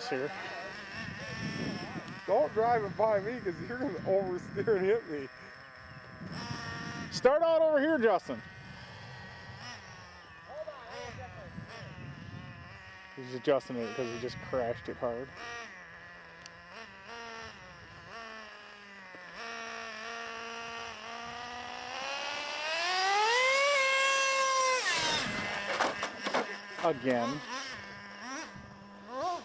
close here. Don't drive it by me because you're going to oversteer and hit me. Start out over here, Justin. He's adjusting it because he just crashed it hard. Again. Oh!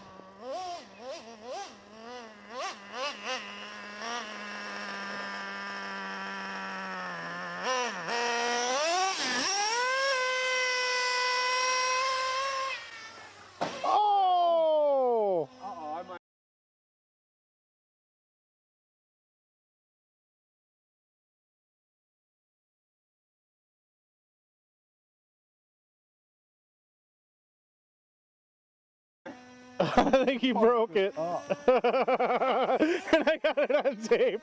Uh-oh, I might. I think he broke it. And I got it on tape.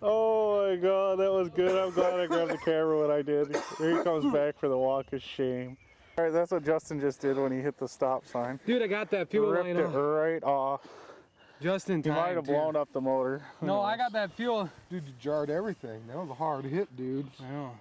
Oh my god, that was good. I'm glad I grabbed the camera when I did. Here he comes back for the walk of shame. Alright, that's what Justin just did when he hit the stop sign. Dude, I got that fuel line ripped it right off. just in He time. might have blown up the motor. No, I got that fuel. Dude, you jarred everything. That was a hard hit, dude. I know.